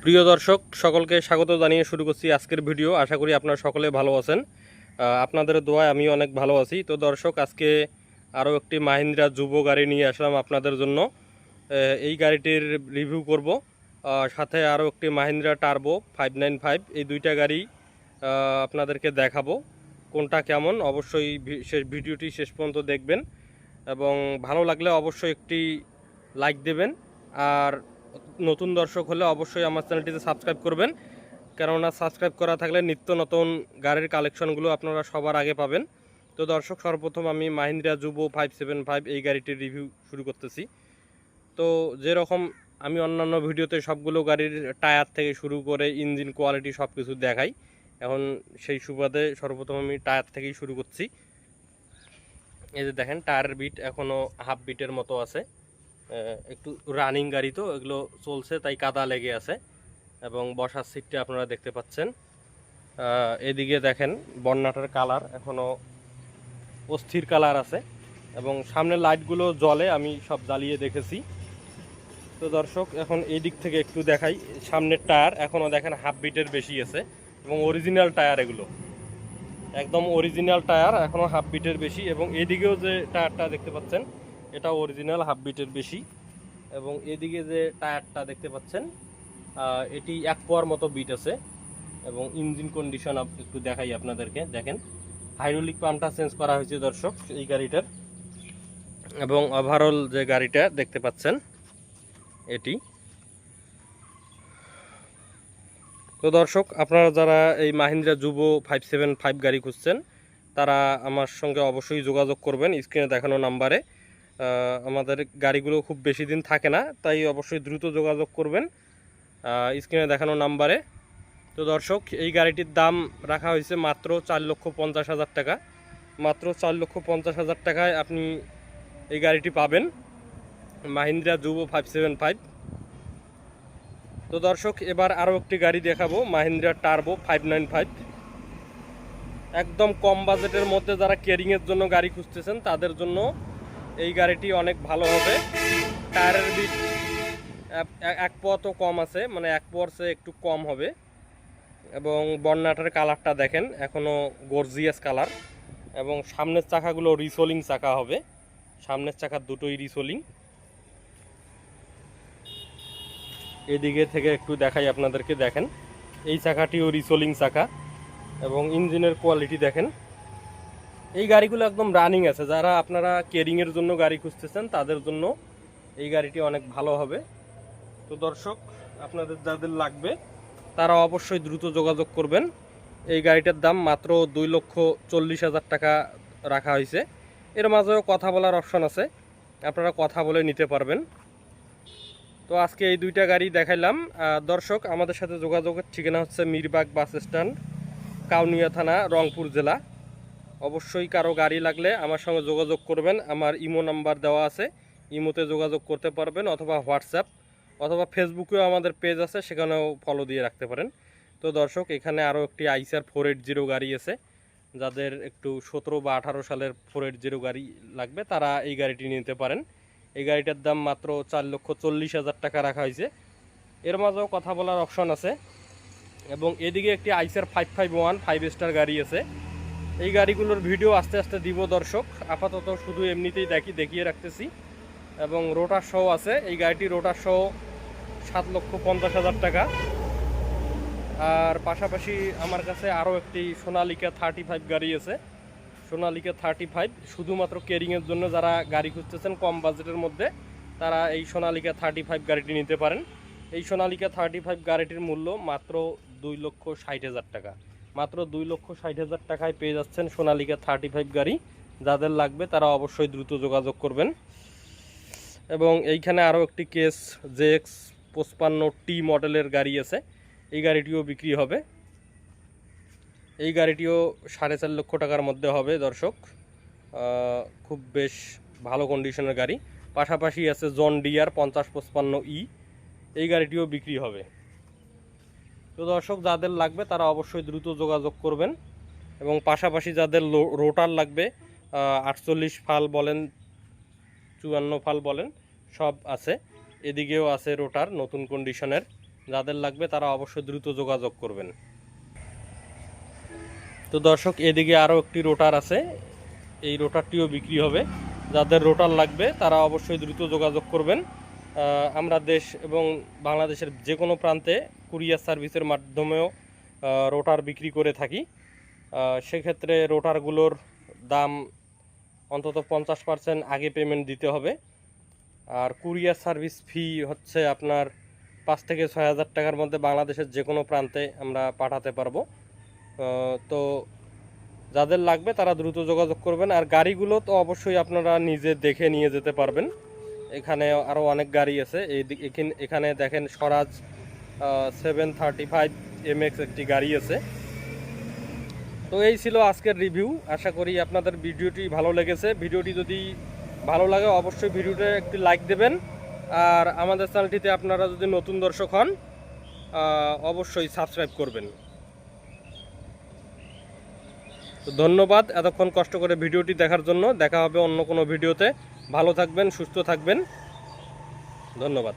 প্রিয় দর্শক সকলকে স্বাগত জানিয়ে শুরু করছি আজকের ভিডিও। আশা করি আপনারা সকলে ভালো আছেন। আপনাদের দোয়ায় আমি অনেক ভালো আছি। তো দর্শক, আজকে আরও একটি মাহিন্দ্রা যুবো গাড়ি নিয়ে আসলাম আপনাদের জন্য। এই গাড়িটির রিভিউ করব, সাথে আরও একটি মাহিন্দ্রা টার্বো 595। এই দুইটা গাড়ি আপনাদেরকে দেখাবো কোনটা কেমন। অবশ্যই ভিডিওটি শেষ পর্যন্ত দেখবেন এবং ভালো লাগলে অবশ্যই একটি লাইক দেবেন। আর নতুন দর্শক হলে অবশ্যই আমার চ্যানেলটিতে সাবস্ক্রাইব করবেন, কেননা সাবস্ক্রাইব করা থাকলে নিত্য নতুন গাড়ির কালেকশনগুলো আপনারা সবার আগে পাবেন। তো দর্শক, সর্বপ্রথম আমি মাহিন্দ্রা যুবো 575 এই গাড়িটির রিভিউ শুরু করতেছি। তো যেরকম আমি অন্যান্য ভিডিওতে সবগুলো গাড়ির টায়ার থেকে শুরু করে ইঞ্জিন কোয়ালিটি সব কিছু দেখাই, এখন সেই সুবাদে সর্বপ্রথম আমি টায়ার থেকেই শুরু করছি। এই যে দেখেন, টায়ারের বিট এখনও হাফ বিটের মতো আছে। একটু রানিং গাড়ি তো এগুলো চলছে, তাই কাদা লেগে আছে। এবং বসার সিটটা আপনারা দেখতে পাচ্ছেন। এদিকে দেখেন বন্যাটার কালার এখনও অস্থির কালার আছে এবং সামনের লাইটগুলো জ্বলে, আমি সব জ্বালিয়ে দেখেছি। তো দর্শক, এখন এই দিক থেকে একটু দেখাই। সামনের টায়ার এখনও দেখেন হাফ বিটের বেশি আছে এবং অরিজিনাল টায়ার, এগুলো একদম অরিজিনাল টায়ার, এখনও হাফ বিটের বেশি। এবং এদিকেও যে টায়ারটা দেখতে পাচ্ছেন এটা অরিজিনাল হাফ বিটের বেশি। এবং এদিকে যে টায়ারটা দেখতে পাচ্ছেন এটি 1 পোয়ার মতো বিট আছে। এবং ইঞ্জিন কন্ডিশন একটু দেখাই আপনাদেরকে। দেখেন, হাইড্রোলিক পাম্পটা চেঞ্জ করা হয়েছে দর্শক এই গাড়িটার। এবং ওভারঅল যে গাড়িটা দেখতে পাচ্ছেন এটি। তো দর্শক, আপনারা যারা এই মাহিন্দ্রা যুবো 575 গাড়ি খুঁজছেন তারা আমার সঙ্গে অবশ্যই যোগাযোগ করবেন স্ক্রিনে দেখানো নাম্বারে। আমাদের গাড়িগুলো খুব বেশি দিন থাকে না, তাই অবশ্যই দ্রুত যোগাযোগ করবেন স্ক্রিনে দেখানো নাম্বারে। তো দর্শক, এই গাড়িটির দাম রাখা হয়েছে মাত্র 4,50,000 টাকা। মাত্র 4,50,000 টাকায় আপনি এই গাড়িটি পাবেন, মাহিন্দ্রা যুবো 575। তো দর্শক, এবার আরও একটি গাড়ি দেখাবো, মাহিন্দ্রা টার্বো 595। একদম কম বাজেটের মধ্যে যারা কেরিংয়ের জন্য গাড়ি খুঁজতেছেন তাদের জন্য এই গাড়িটি অনেক ভালো হবে। টায়ারের বিট 1 পোয়া তো কম আছে, মানে 1 পোয়ার চেয়ে একটু কম হবে। এবং বন্যাটার কালারটা দেখেন এখনও গর্জিয়াস কালার। এবং সামনের চাকাগুলো রিসোলিং চাকা হবে, সামনের চাকা দুটোই রিসোলিং। এদিকে থেকে একটু দেখাই আপনাদেরকে। দেখেন, এই চাকাটিও রিসোলিং চাকা। এবং ইঞ্জিনের কোয়ালিটি দেখেন। এই গাড়িগুলো একদম রানিং আছে, যারা আপনারা কেরিংয়ের জন্য গাড়ি খুঁজতেছেন তাদের জন্য এই গাড়িটি অনেক ভালো হবে। তো দর্শক, আপনাদের যাদের লাগবে তারা অবশ্যই দ্রুত যোগাযোগ করবেন। এই গাড়িটার দাম মাত্র 2,40,000 টাকা রাখা হয়েছে। এর মাঝেও কথা বলার অপশন আছে, আপনারা কথা বলে নিতে পারবেন। তো আজকে এই দুইটা গাড়ি দেখাইলাম। দর্শক, আমাদের সাথে যোগাযোগের ঠিকানা হচ্ছে মিরবাগ বাস স্ট্যান্ড, কাউনিয়া থানা, রংপুর জেলা। অবশ্যই কারো গাড়ি লাগলে আমার সঙ্গে যোগাযোগ করবেন। আমার ইমো নাম্বার দেওয়া আছে, ইমোতে যোগাযোগ করতে পারবেন, অথবা হোয়াটসঅ্যাপ অথবা ফেসবুকেও আমাদের পেজ আছে, সেখানেও ফলো দিয়ে রাখতে পারেন। তো দর্শক, এখানে আরও একটি আইসার 480 গাড়ি আছে। যাদের একটু 17 বা 18 সালের 480 গাড়ি লাগবে তারা এই গাড়িটি নিতে পারেন। এই গাড়িটার দাম মাত্র 4,40,000 টাকা রাখা হয়েছে। এর মাঝেও কথা বলার অপশন আছে। এবং এদিকে একটি আইসার 551 5 স্টার গাড়ি আছে। এই গাড়িগুলোর ভিডিও আস্তে আস্তে দিব দর্শক, আপাতত শুধু এমনিতেই দেখিয়ে রাখতেছি। এবং রোটার সহ আছে, এই গাড়িটি রোটার সহ 7,50,000 টাকা। আর পাশাপাশি আমার কাছে আরও একটি সোনালিকা 35 গাড়ি আছে। সোনালিকা 35 শুধুমাত্র কেরিংয়ের জন্য যারা গাড়ি খুঁজতেছেন কম বাজেটের মধ্যে তারা এই সোনালিকা 35 গাড়িটি নিতে পারেন। এই সোনালিকা 35 গাড়িটির মূল্য মাত্র 2,60,000 টাকা। মাত্র 2,60,000 টাকায় পেয়ে যাচ্ছেন সোনালিকা 35 গাড়ি। যাদের লাগবে তারা অবশ্যই দ্রুত যোগাযোগ করবেন। এবং এইখানে আরও একটি কেস JX55T মডেলের গাড়ি আছে, এই গাড়িটিও বিক্রি হবে। এই গাড়িটিও 4.5 লক্ষ টাকার মধ্যে হবে দর্শক, খুব বেশ ভালো কন্ডিশনের গাড়ি। পাশাপাশি আছে জন ডিয়ার 5055E, এই গাড়িটিও বিক্রি হবে। তো দর্শক, যাদের লাগবে তারা অবশ্যই দ্রুত যোগাযোগ করবেন। এবং পাশাপাশি যাদের রোটার লাগবে 48 ফাল বলেন 54 ফাল বলেন সব আছে। এদিকেও আছে রোটার নতুন কন্ডিশনের, যাদের লাগবে তারা অবশ্যই দ্রুত যোগাযোগ করবেন। তো দর্শক, এদিকে আরও একটি রোটার আছে, এই রোটারটিও বিক্রি হবে। যাদের রোটার লাগবে তারা অবশ্যই দ্রুত যোগাযোগ করবেন। আমরা দেশ এবং বাংলাদেশের যে কোনো প্রান্তে কুরিয়ার সার্ভিসের মাধ্যমেও রোটার বিক্রি করে থাকি। সেক্ষেত্রে রোটারগুলোর দাম অন্তত 50% আগে পেমেন্ট দিতে হবে। আর কুরিয়ার সার্ভিস ফি হচ্ছে আপনার 5 থেকে 6,000 টাকার মধ্যে বাংলাদেশের যে কোনো প্রান্তে আমরা পাঠাতে পারবো। তো যাদের লাগবে তারা দ্রুত যোগাযোগ করবেন। আর গাড়িগুলো তো অবশ্যই আপনারা নিজে দেখে নিয়ে যেতে পারবেন। এখানে আরও অনেক গাড়ি আছে। এখানে দেখেন স্বরাজ 735 MX একটি গাড়ি আছে। তো এই ছিল আজকের রিভিউ। আশা করি আপনাদের ভিডিওটি ভালো লেগেছে। ভিডিওটি যদি ভালো লাগে অবশ্যই ভিডিওতে একটি লাইক দেবেন। আর আমাদের চ্যানেলটিতে আপনারা যদি নতুন দর্শক হন অবশ্যই সাবস্ক্রাইব করবেন। তো ধন্যবাদ এতক্ষণ কষ্ট করে ভিডিওটি দেখার জন্য। দেখা হবে অন্য কোনো ভিডিওতে। ভালো থাকবেন, সুস্থ থাকবেন। ধন্যবাদ।